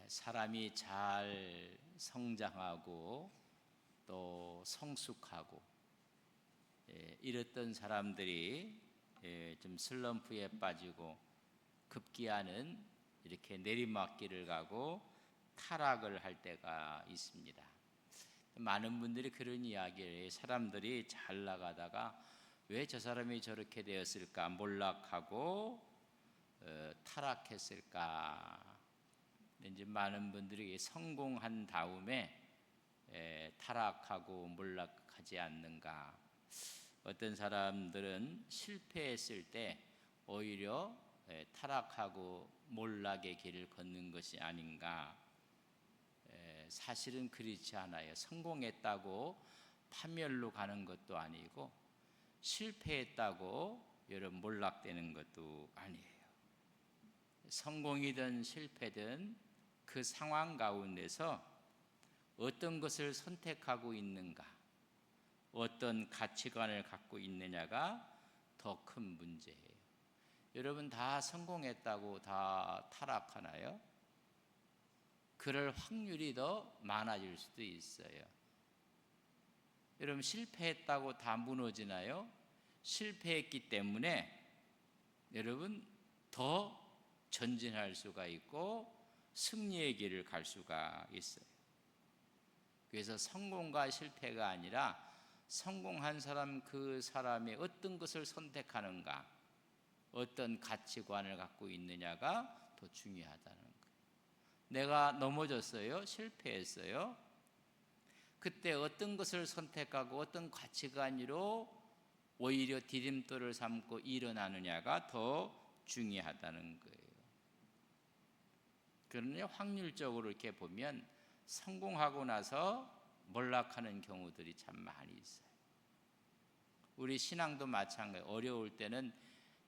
사람이 잘 성장하고 또 성숙하고 이랬던 사람들이 좀 슬럼프에 빠지고 급기야는 이렇게 내리막길을 가고 타락을 할 때가 있습니다. 많은 분들이 그런 이야기를 해요. 사람들이 잘 나가다가 왜 저 사람이 저렇게 되었을까, 몰락하고 타락했을까. 이제 많은 분들이 성공한 다음에 타락하고 몰락하지 않는가. 어떤 사람들은 실패했을 때 오히려 타락하고 몰락의 길을 걷는 것이 아닌가. 사실은 그렇지 않아요. 성공했다고 파멸로 가는 것도 아니고 실패했다고 여러분 몰락되는 것도 아니에요. 성공이든 실패든 그 상황 가운데서 어떤 것을 선택하고 있는가, 어떤 가치관을 갖고 있느냐가 더 큰 문제예요. 여러분 다 성공했다고 다 타락하나요? 그럴 확률이 더 많아질 수도 있어요. 여러분 실패했다고 다 무너지나요? 실패했기 때문에 여러분 더 전진할 수가 있고 승리의 길을 갈 수가 있어요. 그래서 성공과 실패가 아니라 성공한 사람 그 사람이 어떤 것을 선택하는가, 어떤 가치관을 갖고 있느냐가 더 중요하다는 거예요. 내가 넘어졌어요? 실패했어요? 그때 어떤 것을 선택하고 어떤 가치관으로 오히려 디딤돌을 삼고 일어나느냐가 더 중요하다는 거예요. 그러나 확률적으로 이렇게 보면 성공하고 나서 몰락하는 경우들이 참 많이 있어요. 우리 신앙도 마찬가지예요. 어려울 때는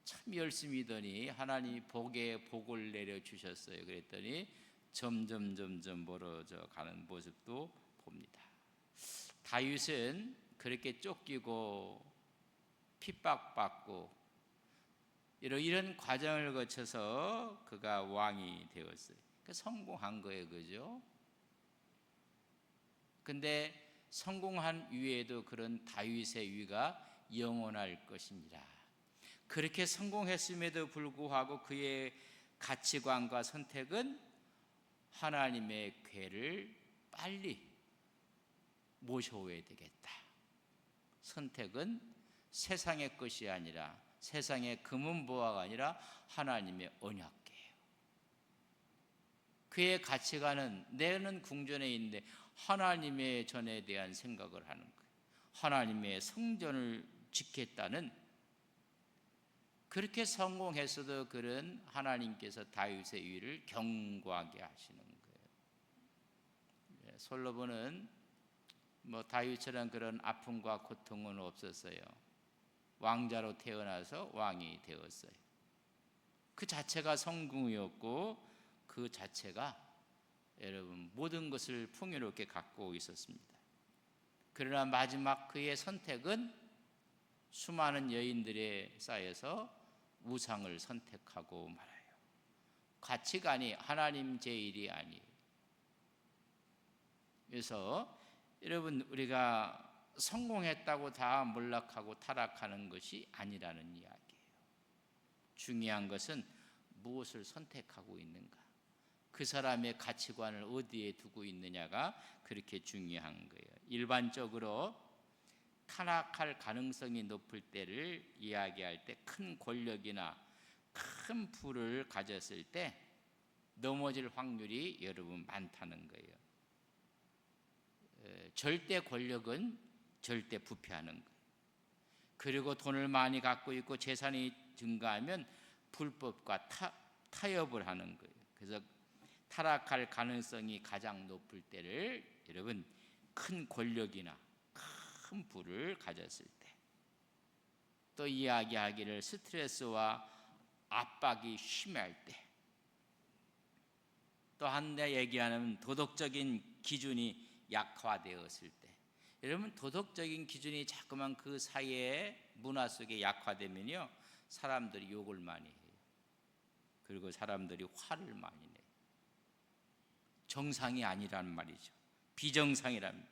참 열심히더니 하나님이 복에 복을 내려주셨어요. 그랬더니 점점 멀어져 가는 모습도 봅니다. 다윗은 그렇게 쫓기고 핍박받고 이런 과정을 거쳐서 그가 왕이 되었어요. 그러니까 성공한 거예요, 그죠? 근데 성공한 위에도 그런 다윗의 위가 영원할 것입니다. 그렇게 성공했음에도 불구하고 그의 가치관과 선택은 하나님의 궤를 빨리 모셔오야 되겠다. 선택은 세상의 것이 아니라 세상의 금은보화가 아니라 하나님의 언약궤예요. 그의 가치관은 내는 궁전에 있는데 하나님의 전에 대한 생각을 하는 거예요. 하나님의 성전을 짓겠다는, 그렇게 성공했어도 그런 하나님께서 다윗의 위를 견고하게 하시는 거예요. 솔로몬은 다윗처럼 그런 아픔과 고통은 없었어요. 왕자로 태어나서 왕이 되었어요. 그 자체가 성공이었고 그 자체가 여러분 모든 것을 풍요롭게 갖고 있었습니다. 그러나 마지막 그의 선택은 수많은 여인들에 쌓여서 우상을 선택하고 말아요. 가치관이 하나님 제1이 아니에요. 그래서 여러분 우리가 성공했다고 다 몰락하고 타락하는 것이 아니라는 이야기예요. 중요한 것은 무엇을 선택하고 있는가, 그 사람의 가치관을 어디에 두고 있느냐가 그렇게 중요한 거예요. 일반적으로 타락할 가능성이 높을 때를 이야기할 때 큰 권력이나 큰 부를 가졌을 때 넘어질 확률이 여러분 많다는 거예요. 절대 권력은 절대 부패하는 거예요. 그리고 돈을 많이 갖고 있고 재산이 증가하면 불법과 타협을 하는 거예요. 그래서 타락할 가능성이 가장 높을 때를 여러분 큰 권력이나 큰 부를 가졌을 때, 또 이야기하기를 스트레스와 압박이 심할 때, 또 한 대 얘기하는 도덕적인 기준이 약화되었을 때, 여러분 도덕적인 기준이 자꾸만 그 사회의 문화 속에 약화되면요 사람들이 욕을 많이 해요. 그리고 사람들이 화를 많이 내요. 정상이 아니란 말이죠. 비정상이랍니다.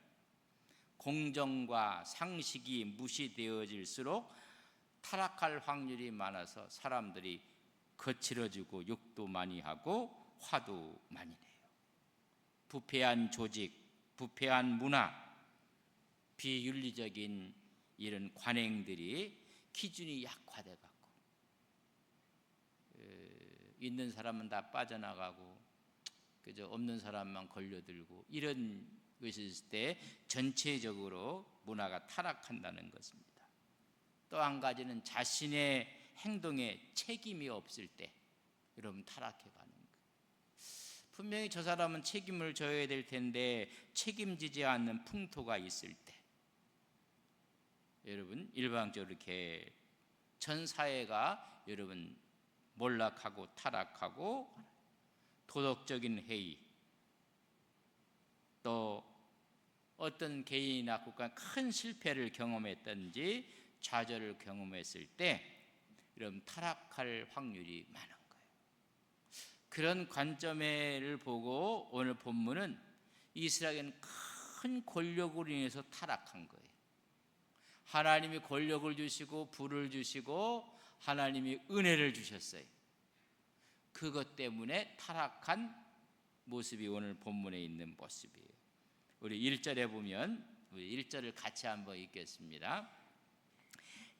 공정과 상식이 무시되어질수록 타락할 확률이 많아서 사람들이 거칠어지고 욕도 많이 하고 화도 많이 내요. 부패한 조직, 부패한 문화, 비윤리적인 이런 관행들이 기준이 약화돼 갖고 있는 사람은 다 빠져나가고 그저 없는 사람만 걸려들고 이런 것이 있을 때 전체적으로 문화가 타락한다는 것입니다. 또 한 가지는 자신의 행동에 책임이 없을 때 여러분 타락해 가는 거예요. 분명히 저 사람은 책임을 져야 될 텐데 책임지지 않는 풍토가 있을 때 여러분 일방적으로 이렇게 전 사회가 여러분 몰락하고 타락하고 도덕적인 해이, 또 어떤 개인이나 국가가 큰 실패를 경험했든지 좌절을 경험했을 때 여러분 타락할 확률이 많은 거예요. 그런 관점을 보고 오늘 본문은 이스라엘은 큰 권력으로 인해서 타락한 거예요. 하나님이 권력을 주시고 부를 주시고 하나님이 은혜를 주셨어요. 그것 때문에 타락한 모습이 오늘 본문에 있는 모습이에요. 우리 1절에 보면 우리 1절을 같이 한번 읽겠습니다.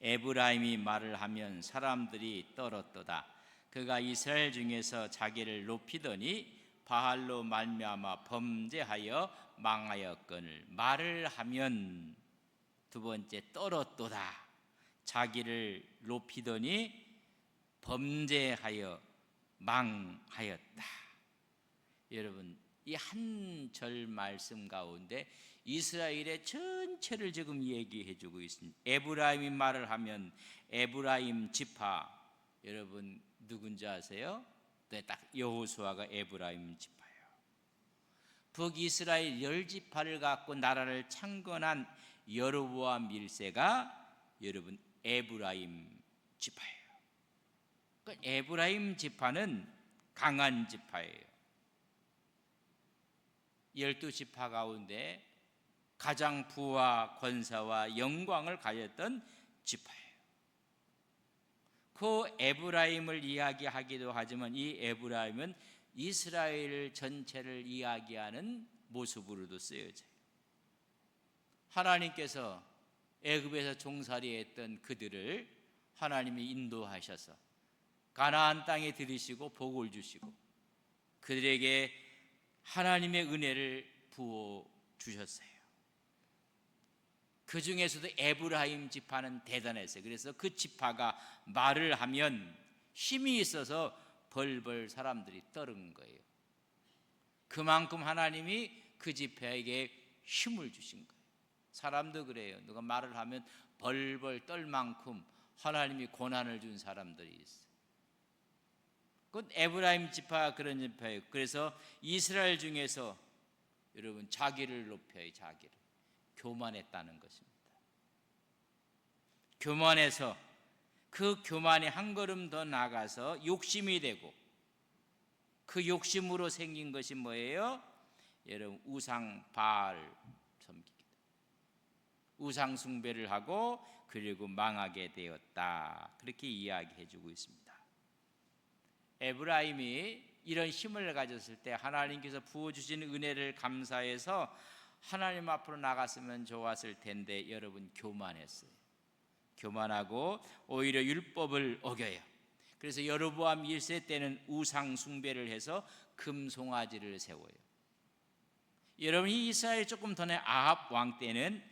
에브라임이 말을 하면 사람들이 떨었도다. 그가 이스라엘 중에서 자기를 높이더니 바알로 말미암아 범죄하여 망하였거늘. 말을 하면 두 번째 떨었도다. 자기를 높이더니 범죄하여 망하였다. 여러분 이 한 절 말씀 가운데 이스라엘의 전체를 지금 얘기해 주고 있습니다. 에브라임이 말을 하면 에브라임 지파, 여러분 누군지 아세요? 네, 딱 여호수아가 에브라임 지파예요. 북이스라엘 10지파를 갖고 나라를 창건한 여로보암 1세가 여러분 에브라임 지파예요. 그 에브라임 지파는 강한 지파예요. 12지파 가운데 가장 부와 권사와 영광을 가졌던 지파예요. 그 에브라임을 이야기하기도 하지만 이 에브라임은 이스라엘 전체를 이야기하는 모습으로도 쓰여져요. 하나님께서 애굽에서 종살이했던 그들을 하나님이 인도하셔서 가나안 땅에 들이시고 복을 주시고 그들에게 하나님의 은혜를 부어 주셨어요. 그 중에서도 에브라임 지파는 대단했어요. 그래서 그 지파가 말을 하면 힘이 있어서 벌벌 사람들이 떠는 거예요. 그만큼 하나님이 그 지파에게 힘을 주신 거예요. 사람도 그래요. 누가 말을 하면 벌벌 떨 만큼 하나님이 고난을 준 사람들이 있어요. 그 에브라임 지파가 그런 지파예요. 그래서 이스라엘 중에서 여러분 자기를 높여요. 자기를 교만했다는 것입니다. 교만해서 그 교만이 한 걸음 더 나가서 욕심이 되고 그 욕심으로 생긴 것이 뭐예요? 여러분 우상 바알 섬기기, 우상 숭배를 하고 그리고 망하게 되었다. 그렇게 이야기해 주고 있습니다. 에브라임이 이런 힘을 가졌을 때 하나님께서 부어주신 은혜를 감사해서 하나님 앞으로 나갔으면 좋았을 텐데 여러분 교만했어요. 교만하고 오히려 율법을 어겨요. 그래서 여로보암 1세 때는 우상 숭배를 해서 금송아지를 세워요. 여러분이 이스라엘 조금 전에 아합 왕 때는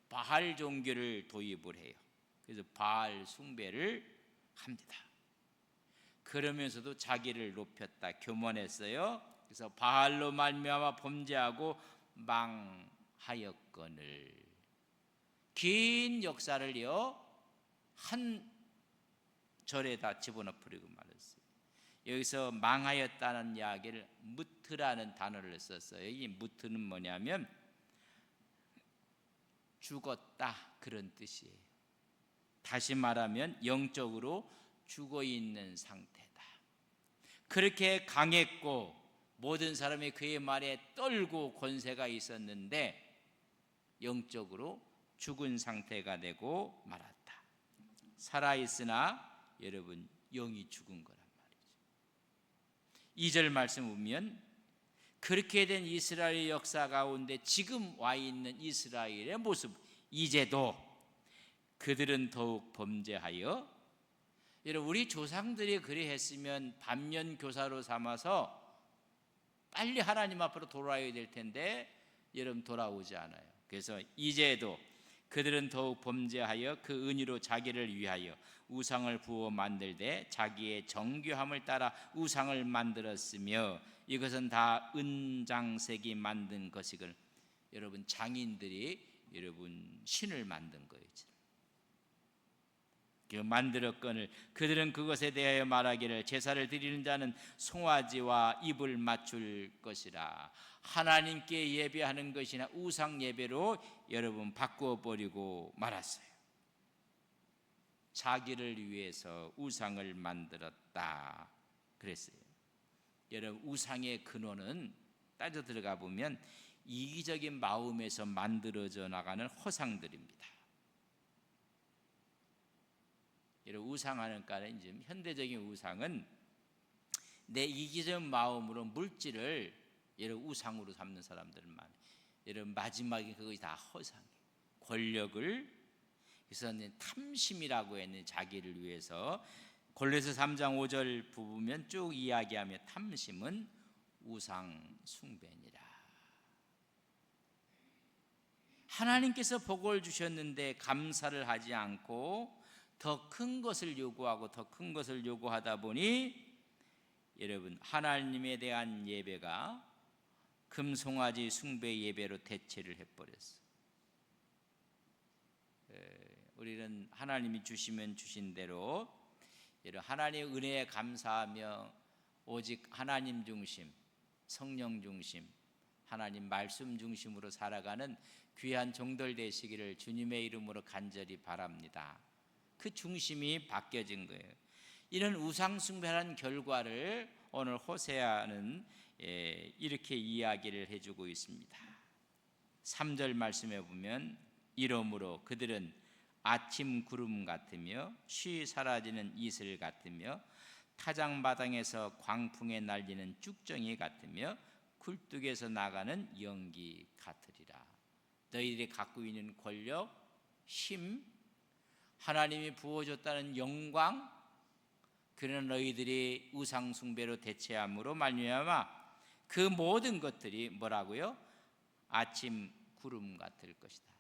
바알 종교를 도입을 해요. 그래서 바알 숭배를 합니다. 그러면서도 자기를 높였다. 교만했어요. 그래서 바알로 말미암아 범죄하고 망하였거늘. 긴 역사를요 한 절에 다 집어넣으려고 말했어요. 여기서 망하였다는 이야기를 무트라는 단어를 썼어요. 이 무트는 뭐냐면 죽었다 그런 뜻이에요. 다시 말하면 영적으로 죽어있는 상태다. 그렇게 강했고 모든 사람이 그의 말에 떨고 권세가 있었는데 영적으로 죽은 상태가 되고 말았다. 살아있으나 여러분 영이 죽은 거란 말이죠. 2절 말씀 보면 그렇게 된 이스라엘 역사 가운데 지금 와 있는 이스라엘의 모습, 이제도 그들은 더욱 범죄하여, 여러분 우리 조상들이 그리했으면 반면교사로 삼아서 빨리 하나님 앞으로 돌아와야 될 텐데 여러분 돌아오지 않아요. 그래서 이제도 그들은 더욱 범죄하여 그 은유로 자기를 위하여 우상을 부어 만들되 자기의 정교함을 따라 우상을 만들었으며 이것은 다 은장색이 만든 것이걸. 여러분 장인들이 여러분 신을 만든 거예요. 만들었거늘 그들은 그것에 대하여 말하기를 제사를 드리는 자는 송아지와 입을 맞출 것이라. 하나님께 예배하는 것이나 우상 예배로 여러분 바꾸어 버리고 말았어요. 자기를 위해서 우상을 만들었다 그랬어요. 여러분 우상의 근원은 따져 들어가 보면 이기적인 마음에서 만들어져 나가는 허상들입니다. 여러분 우상하는 까는 이제 현대적인 우상은 내 이기적인 마음으로 물질을 여러분 우상으로 삼는 사람들은 많아요. 여러분 마지막에 그것이 다 허상이에요. 권력을, 그래서 탐심이라고 했는 자기를 위해서 골로새 3장 5절 부분면 쭉 이야기하며 탐심은 우상 숭배니라. 하나님께서 복을 주셨는데 감사를 하지 않고 더 큰 것을 요구하고 더 큰 것을 요구하다 보니 여러분 하나님에 대한 예배가 금송아지 숭배 예배로 대체를 해버렸어요. 우리는 하나님이 주시면 주신 대로 하나님의 은혜에 감사하며 오직 하나님 중심, 성령 중심, 하나님 말씀 중심으로 살아가는 귀한 종들 되시기를 주님의 이름으로 간절히 바랍니다. 그 중심이 바뀌어진 거예요. 이런 우상숭배라는 결과를 오늘 호세아는 이렇게 이야기를 해주고 있습니다. 3절 말씀에 보면 이러므로 그들은 아침 구름 같으며 쉬 사라지는 이슬 같으며 타작마당에서 광풍에 날리는 쭉정이 같으며 굴뚝에서 나가는 연기 같으리라. 너희들이 갖고 있는 권력, 힘, 하나님이 부어줬다는 영광, 그런 너희들이 우상 숭배로 대체함으로 말미암아 그 모든 것들이 뭐라고요? 아침 구름 같을 것이다.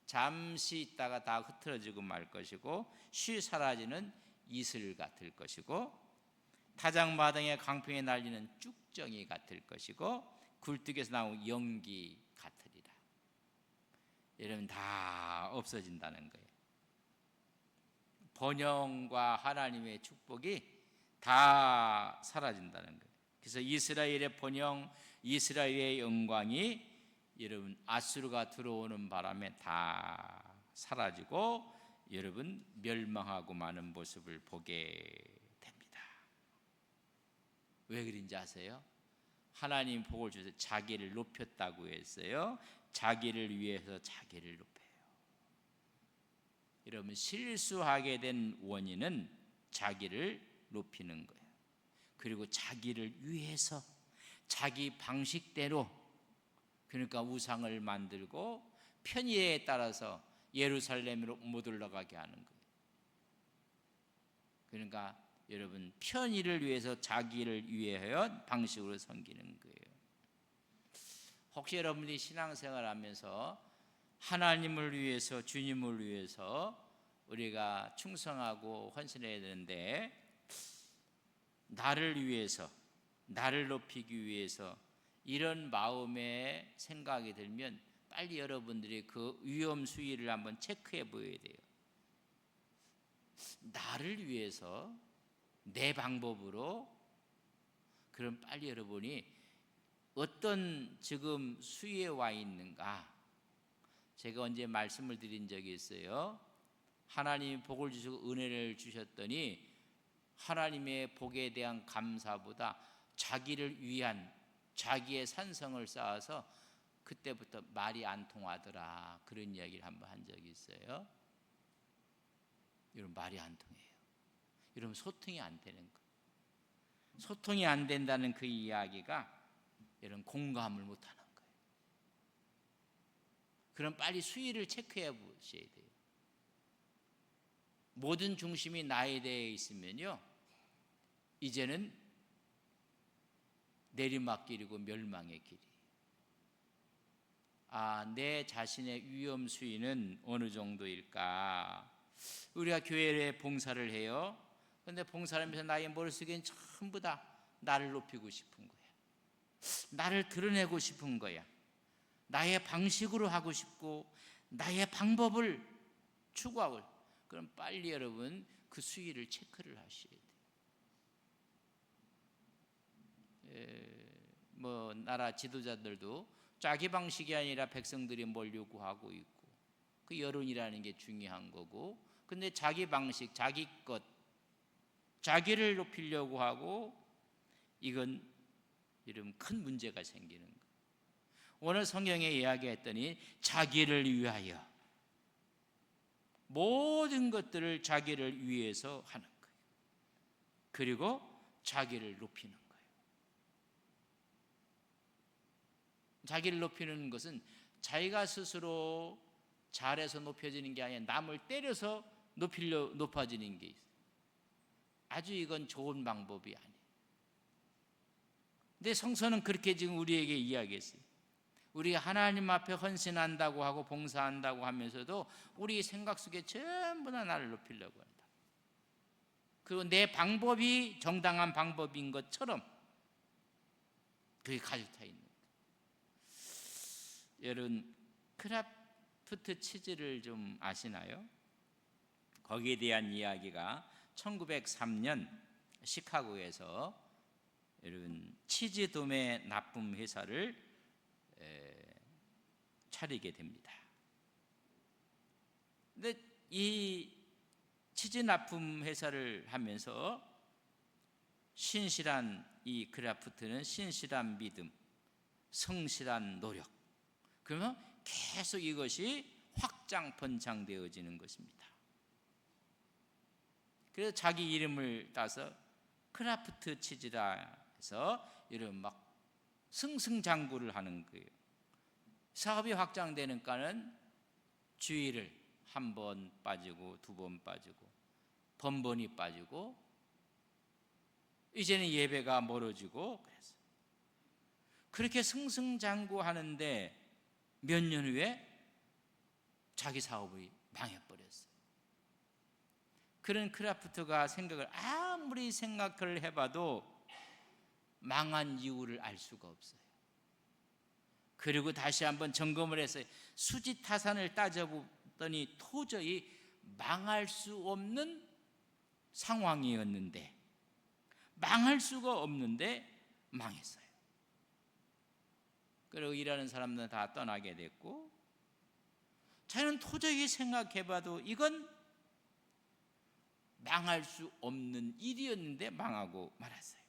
잠시 있다가 다 흐트러지고 말 것이고 쉬 사라지는 이슬 같을 것이고 타작마당에 강풍에 날리는 쭉정이 같을 것이고 굴뚝에서 나온 연기 같으리라. 여러분 다 없어진다는 거예요. 번영과 하나님의 축복이 다 사라진다는 거예요. 그래서 이스라엘의 번영, 이스라엘의 영광이 여러분 아수르가 들어오는 바람에 다 사라지고 여러분 멸망하고 마는 모습을 보게 됩니다. 왜 그런지 아세요? 하나님 복을 주셔서 자기를 높였다고 했어요. 자기를 위해서 자기를 높여요. 여러분 실수하게 된 원인은 자기를 높이는 거예요. 그리고 자기를 위해서 자기 방식대로, 그러니까 우상을 만들고 편의에 따라서 예루살렘으로 못 올라가게 하는 거예요. 그러니까 여러분 편의를 위해서 자기를 위하여 방식으로 섬기는 거예요. 혹시 여러분이 신앙생활하면서 하나님을 위해서, 주님을 위해서 우리가 충성하고 헌신해야 되는데 나를 위해서, 나를 높이기 위해서 이런 마음의 생각이 들면 빨리 여러분들이 그 위험 수위를 한번 체크해 보여야 돼요. 나를 위해서 내 방법으로, 그럼 빨리 여러분이 어떤 지금 수위에 와 있는가. 제가 언제 말씀을 드린 적이 있어요. 하나님이 복을 주시고 은혜를 주셨더니 하나님의 복에 대한 감사보다 자기를 위한 자기의 산성을 쌓아서 그때부터 말이 안 통하더라, 그런 이야기를 한번 한 적이 있어요. 여러분, 말이 안 통해요. 여러분, 소통이 안 되는 거예요. 소통이 안 된다는 그 이야기가 여러분 공감을 못 하는 거예요. 그럼 빨리 수위를 체크해 보셔야 돼요. 모든 중심이 나에 대해 있으면요, 이제는 내리막길이고 멸망의 길이에요. 내 자신의 위험 수위는 어느 정도일까? 우리가 교회에 봉사를 해요. 그런데 봉사를 하면서 나의 머릿속엔 전부 다 나를 높이고 싶은 거야. 나를 드러내고 싶은 거야. 나의 방식으로 하고 싶고 나의 방법을 추구하고. 그럼 빨리 여러분 그 수위를 체크를 하셔야 돼요. 나라 지도자들도 자기 방식이 아니라 백성들이 뭘 요구하고 있고, 그 여론이라는 게 중요한 거고, 근데 자기 방식, 자기 것, 자기를 높이려고 하고, 이건 이런 큰 문제가 생기는 거예요. 오늘 성경에 이야기했더니 자기를 위하여, 모든 것들을 자기를 위해서 하는 거예요. 그리고 자기를 높이는 거예요. 자기를 높이는 것은 자기가 스스로 잘해서 높여지는 게 아니라 남을 때려서 높아지는 게 있어요. 아주 이건 좋은 방법이 아니에요. 근데 성서는 그렇게 지금 우리에게 이야기했어요. 우리가 하나님 앞에 헌신한다고 하고 봉사한다고 하면서도 우리 생각 속에 전부 다 나를 높이려고 한다. 그리고 내 방법이 정당한 방법인 것처럼 그게 가득 차 있는 거예요. 여러분, 크라프트 치즈를 좀 아시나요? 거기에 대한 이야기가 1903년 시카고에서 여러분 치즈 도매 납품 회사를 차리게 됩니다. 근데 이 치즈 납품 회사를 하면서 신실한 이 크라프트는 신실한 믿음, 성실한 노력, 그러면 계속 이것이 확장 번창되어지는 것입니다. 그래서 자기 이름을 따서 크라프트 치즈라 해서 이런 막 승승장구를 하는 거예요. 사업이 확장되니까는 주일을 한 번 빠지고 두 번 빠지고 번번이 빠지고 이제는 예배가 멀어지고 그래서 그렇게 승승장구하는데 몇 년 후에 자기 사업이 망해버렸어요. 그런 크라프트가 생각을 아무리 생각을 해봐도 망한 이유를 알 수가 없어요. 그리고 다시 한번 점검을 해서 수지타산을 따져보더니 도저히 망할 수 없는 상황이었는데, 망할 수가 없는데 망했어요. 그리고 일하는 사람들은 다 떠나게 됐고, 자기는 도저히 생각해봐도 이건 망할 수 없는 일이었는데 망하고 말았어요.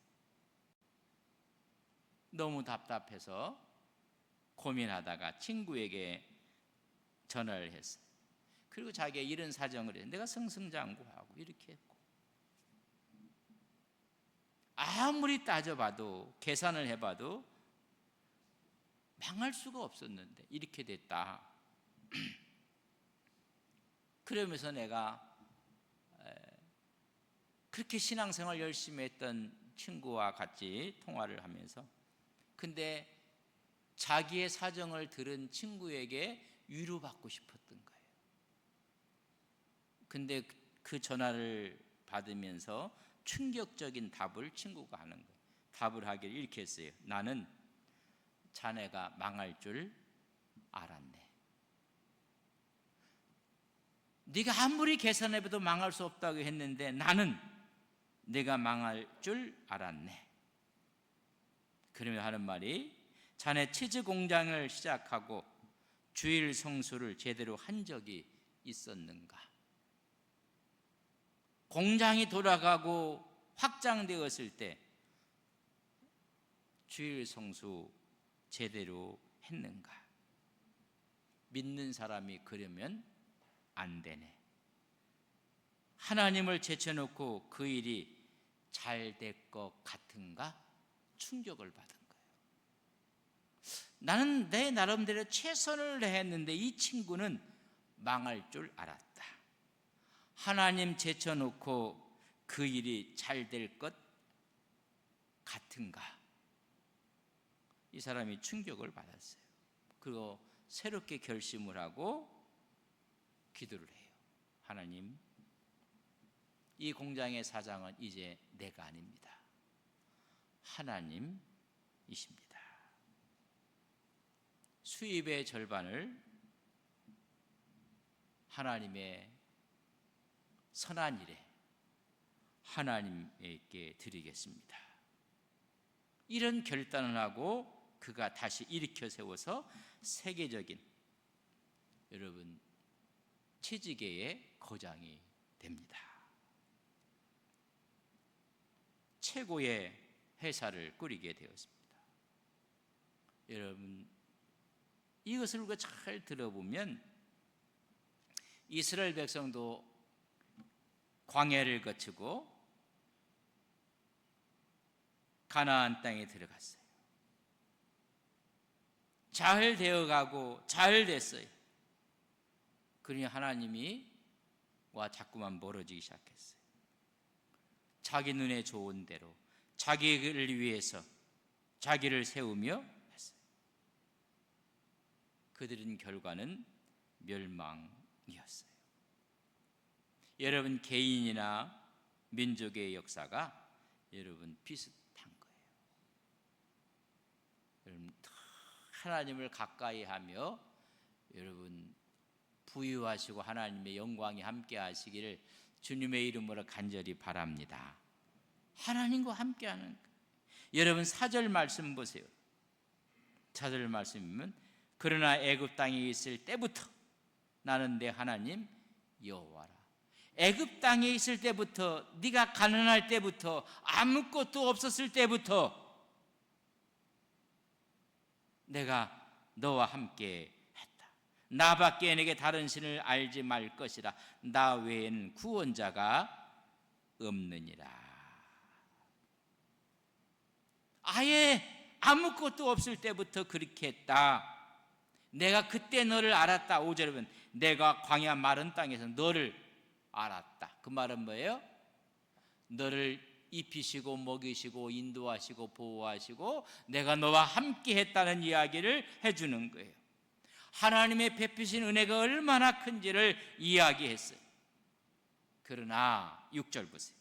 너무 답답해서 고민하다가 친구에게 전화를 했어요. 그리고 자기가 이런 사정을 해서 내가 승승장구하고 이렇게 했고, 아무리 따져봐도 계산을 해봐도 망할 수가 없었는데 이렇게 됐다. 그러면서 내가 그렇게 신앙생활 열심히 했던 친구와 같이 통화를 하면서, 근데 자기의 사정을 들은 친구에게 위로받고 싶었던 거예요. 근데 그 전화를 받으면서 충격적인 답을 친구가 하는 거예요. 답을 하기를 이렇게 했어요. 나는 자네가 망할 줄 알았네. 네가 아무리 계산해봐도 망할 수 없다고 했는데 나는 네가 망할 줄 알았네. 그러면 하는 말이, 자네 치즈 공장을 시작하고 주일 성수를 제대로 한 적이 있었는가? 공장이 돌아가고 확장되었을 때 주일 성수 제대로 했는가? 믿는 사람이 그러면 안 되네. 하나님을 제쳐놓고 그 일이 잘 될 것 같은가? 충격을 받은 거예요. 나는 내 나름대로 최선을 다했는데 이 친구는 망할 줄 알았다. 하나님 제쳐놓고 그 일이 잘 될 것 같은가? 이 사람이 충격을 받았어요. 그리고 새롭게 결심을 하고 기도를 해요. 하나님, 이 공장의 사장은 이제 내가 아닙니다. 하나님이십니다. 수입의 절반을 하나님의 선한 일에 하나님께 드리겠습니다. 이런 결단을 하고 그가 다시 일으켜 세워서 세계적인 여러분 치즈계의 거장이 됩니다. 최고의 회사를 꾸리게 되었습니다. 여러분, 이것을 우리가 잘 들어보면 이스라엘 백성도 광야를 거치고 가나안 땅에 들어갔어요. 잘 되어가고 잘 됐어요. 그러니 하나님이 자꾸만 멀어지기 시작했어요. 자기 눈에 좋은 대로 자기를 위해서 자기를 세우며 했어요. 그들은 결과는 멸망이었어요. 여러분, 개인이나 민족의 역사가 여러분 비슷한 거예요. 여러분, 하나님을 가까이 하며 여러분 부유하시고 하나님의 영광이 함께 하시기를 주님의 이름으로 간절히 바랍니다. 하나님과 함께하는 거예요. 여러분 4절 말씀 보세요. 4절 말씀이면 그러나 애굽 땅에 있을 때부터 나는 내 하나님 여호와라. 애굽 땅에 있을 때부터, 네가 가난할 때부터, 아무것도 없었을 때부터 내가 너와 함께 했다. 나밖에 내게 다른 신을 알지 말 것이라. 나 외에는 구원자가 없느니라. 아예 아무것도 없을 때부터 그렇게 했다. 내가 그때 너를 알았다. 5절에 보면 내가 광야 마른 땅에서 너를 알았다. 그 말은 뭐예요? 너를 입히시고 먹이시고 인도하시고 보호하시고 내가 너와 함께 했다는 이야기를 해주는 거예요. 하나님의 베푸신 은혜가 얼마나 큰지를 이야기했어요. 그러나 6절 보세요.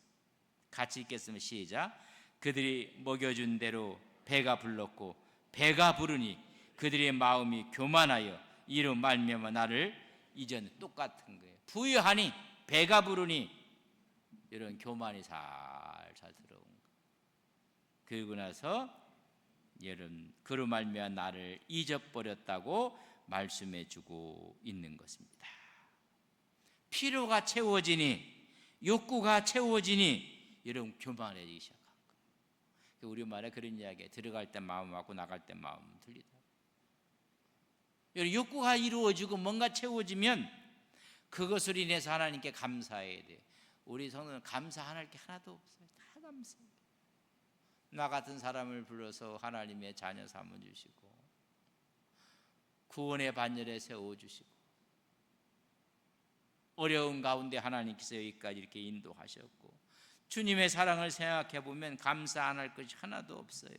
같이 읽겠습니다. 시작. 그들이 먹여준 대로 배가 불렀고 배가 부르니 그들의 마음이 교만하여 이로 말미암아 나를 이전. 똑같은 거예요. 부유하니 배가 부르니 이런 교만이 살살 들어온 거예요. 그리고 나서 여러분 그로 말미암아 나를 잊어버렸다고 말씀해 주고 있는 것입니다. 필요가 채워지니 욕구가 채워지니 여러분 교만해지기 시작한 거예요. 우리 말에 그런 이야기에 들어갈 때 마음 맞고 나갈 때 마음 틀리다. 여러분 욕구가 이루어지고 뭔가 채워지면 그것을 인해서 하나님께 감사해야 돼요. 우리 성도는 감사 안 할 게 하나도 없어요. 다 감사해요. 나 같은 사람을 불러서 하나님의 자녀 삼아주시고 구원의 반열에 세워주시고 어려운 가운데 하나님께서 여기까지 이렇게 인도하셨고 주님의 사랑을 생각해 보면 감사 안 할 것이 하나도 없어요.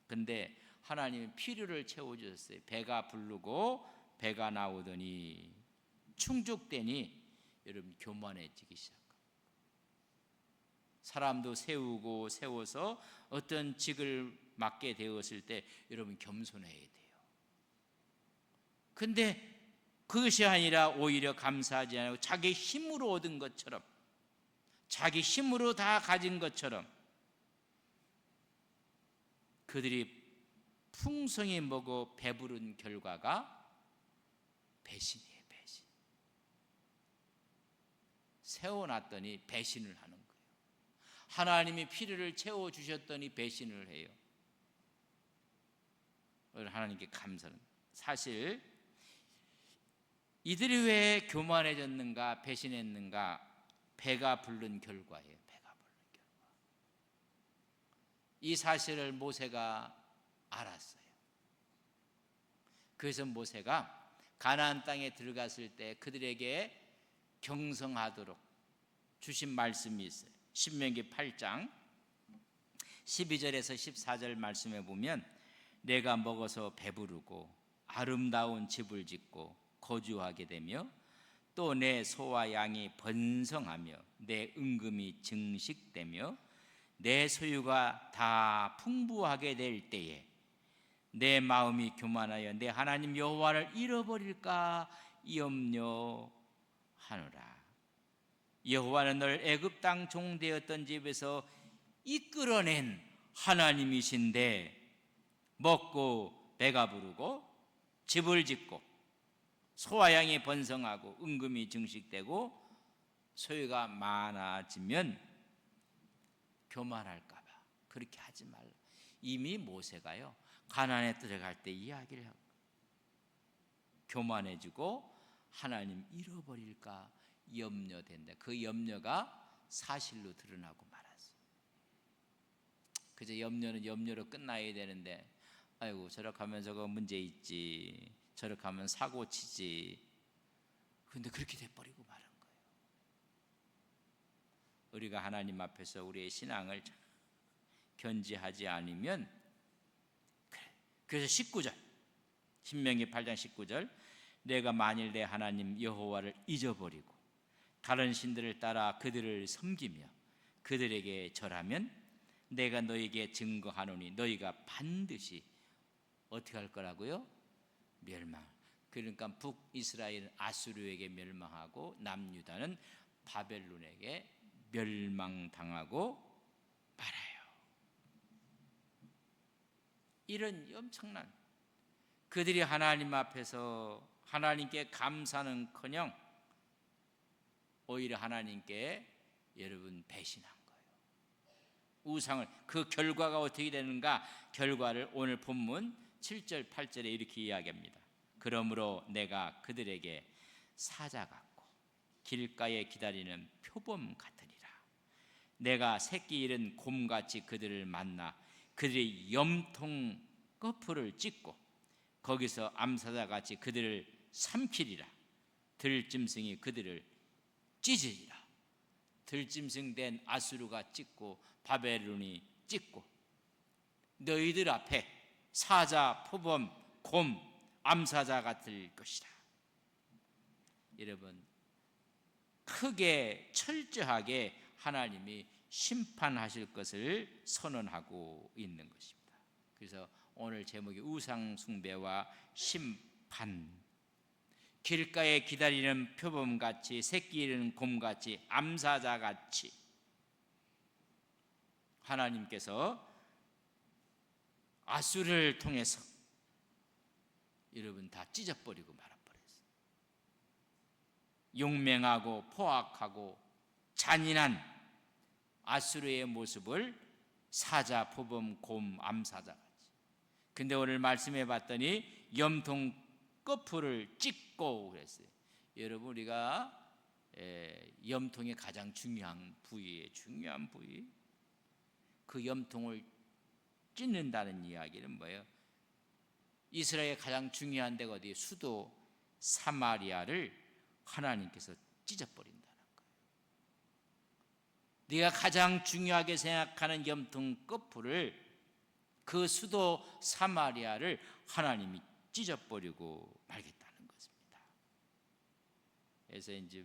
근데 하나님이 필요를 채워주셨어요. 배가 부르고 배가 나오더니 충족되니 여러분 교만해지기 시작합니다. 사람도 세우고 세워서 어떤 직을 맡게 되었을 때 여러분 겸손해야 돼요. 근데 그것이 아니라 오히려 감사하지 않고 자기 힘으로 얻은 것처럼 자기 힘으로 다 가진 것처럼 그들이 풍성히 먹어 배부른 결과가 배신이에요. 배신. 세워놨더니 배신을 하는 거예요. 하나님이 필요를 채워주셨더니 배신을 해요. 하나님께 감사는 사실 이들이 왜 교만해졌는가 배신했는가 배가 부른 결과예요. 배가 부른 결과. 이 사실을 모세가 알았어요. 그래서 모세가 가나안 땅에 들어갔을 때 그들에게 경성하도록 주신 말씀이 있어요. 신명기 8장 12절에서 14절 말씀에 보면 내가 먹어서 배부르고 아름다운 집을 짓고 거주하게 되며 또 내 소와 양이 번성하며 내 은금이 증식되며 내 소유가 다 풍부하게 될 때에 내 마음이 교만하여 내 하나님 여호와를 잃어버릴까 염려하노라. 여호와는 널 애굽 땅 종되었던 집에서 이끌어낸 하나님이신데 먹고 배가 부르고 집을 짓고 소와 양이 번성하고 은금이 증식되고 소유가 많아지면 교만할까 봐 그렇게 하지 말라. 이미 모세가요 가나안에 들어갈 때 이야기를 하고 교만해지고 하나님 잃어버릴까 염려된다. 그 염려가 사실로 드러나고 말았어요. 그저 염려는 염려로 끝나야 되는데 아이고 저렇게 하면 저거 문제 있지, 저렇게 하면 사고 치지. 그런데 그렇게 돼버리고 말은 거예요. 우리가 하나님 앞에서 우리의 신앙을 견지하지 않으면 그래. 그래서 19절 신명기 8장 19절 내가 만일 내 하나님 여호와를 잊어버리고 다른 신들을 따라 그들을 섬기며 그들에게 절하면 내가 너에게 증거하노니 너희가 반드시 어떻게 할 거라고요? 멸망. 그러니까 북이스라엘은 아수르에게 멸망하고 남유다는 바벨론에게 멸망당하고 말아요. 이런 엄청난 그들이 하나님 앞에서 하나님께 감사는커녕 오히려 하나님께 여러분 배신한 거예요. 우상을. 그 결과가 어떻게 되는가? 결과를 오늘 본문 7절 8절에 이렇게 이야기합니다. 그러므로 내가 그들에게 사자 같고 길가에 기다리는 표범 같으리라. 내가 새끼 잃은 곰같이 그들을 만나 그들의 염통 거풀을 찢고 거기서 암사자같이 그들을 삼키리라. 들짐승이 그들을 찢으리라. 들짐승된 아수르가 찢고 바벨론이 찢고 너희들 앞에 사자, 표범, 곰, 암사자 같을 것이라. 여러분 크게 철저하게 하나님이 심판하실 것을 선언하고 있는 것입니다. 그래서 오늘 제목이 우상 숭배와 심판. 길가에 기다리는 표범같이 새끼 잃은 곰같이 암사자같이 하나님께서 아수르를 통해서 여러분 다 찢어버리고 말아버렸어요. 용맹하고 포악하고 잔인한 아수르의 모습을 사자, 표범, 곰, 암사자같이. 근데 오늘 말씀해 봤더니 염통 거풀을 찢고 그랬어요. 여러분 우리가 염통이 가장 중요한 부위예요. 중요한 부위. 그 염통을 찢는다는 이야기는 뭐예요? 이스라엘의 가장 중요한 데가 어디? 수도 사마리아를 하나님께서 찢어버린다는 거예요. 네가 가장 중요하게 생각하는 염통 거풀을 그 수도 사마리아를 하나님이 찢어버리고 말겠다는 것입니다. 그래서 이제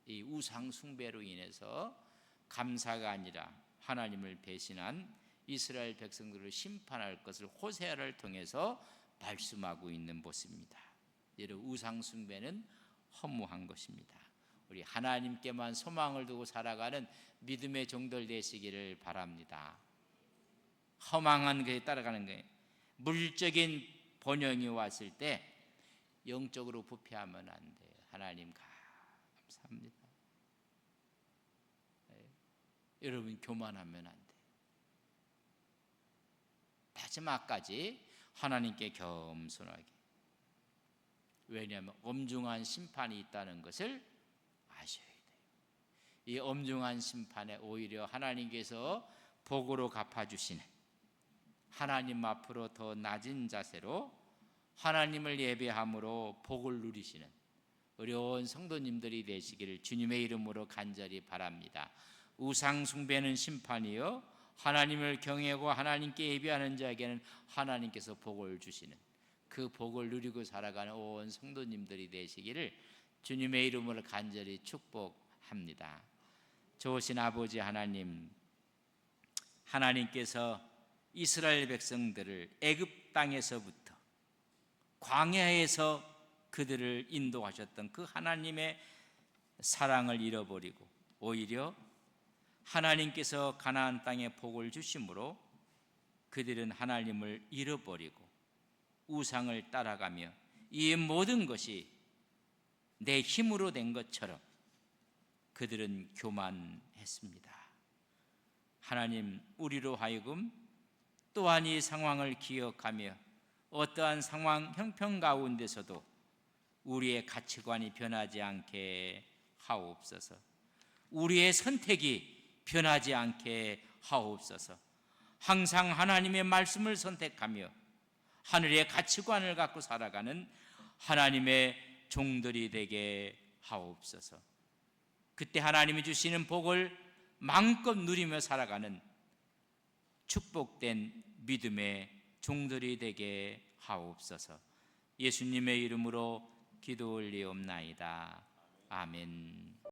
이 우상 숭배로 인해서 감사가 아니라 하나님을 배신한 이스라엘 백성들을 심판할 것을 호세아를 통해서 말씀하고 있는 모습입니다. 여러분 우상 숭배는 허무한 것입니다. 우리 하나님께만 소망을 두고 살아가는 믿음의 종들 되시기를 바랍니다. 허망한 것에 따라가는 거예요. 물적인 번영이 왔을 때 영적으로 부패하면 안 돼요. 하나님 감사합니다. 네. 여러분 교만하면 안 돼요. 마지막까지 하나님께 겸손하게. 왜냐하면 엄중한 심판이 있다는 것을 아셔야 돼요. 이 엄중한 심판에 오히려 하나님께서 복으로 갚아주시는, 하나님 앞으로 더 낮은 자세로 하나님을 예배함으로 복을 누리시는 어려운 성도님들이 되시기를 주님의 이름으로 간절히 바랍니다. 우상 숭배는 심판이요, 하나님을 경외하고 하나님께 예배하는 자에게는 하나님께서 복을 주시는 그 복을 누리고 살아가는 온 성도님들이 되시기를 주님의 이름으로 간절히 축복합니다. 좋으신 아버지 하나님, 하나님께서 이스라엘 백성들을 애굽 땅에서부터 광야에서 그들을 인도하셨던 그 하나님의 사랑을 잃어버리고 오히려 하나님께서 가나안 땅에 복을 주심으로 그들은 하나님을 잃어버리고 우상을 따라가며 이 모든 것이 내 힘으로 된 것처럼 그들은 교만했습니다. 하나님, 우리로 하여금 또한 이 상황을 기억하며 어떠한 상황 형편 가운데서도 우리의 가치관이 변하지 않게 하옵소서. 우리의 선택이 변하지 않게 하옵소서. 항상 하나님의 말씀을 선택하며 하늘의 가치관을 갖고 살아가는 하나님의 종들이 되게 하옵소서. 그때 하나님이 주시는 복을 마음껏 누리며 살아가는 축복된 믿음의 종들이 되게 하옵소서. 예수님의 이름으로 기도 올리옵나이다. 아멘.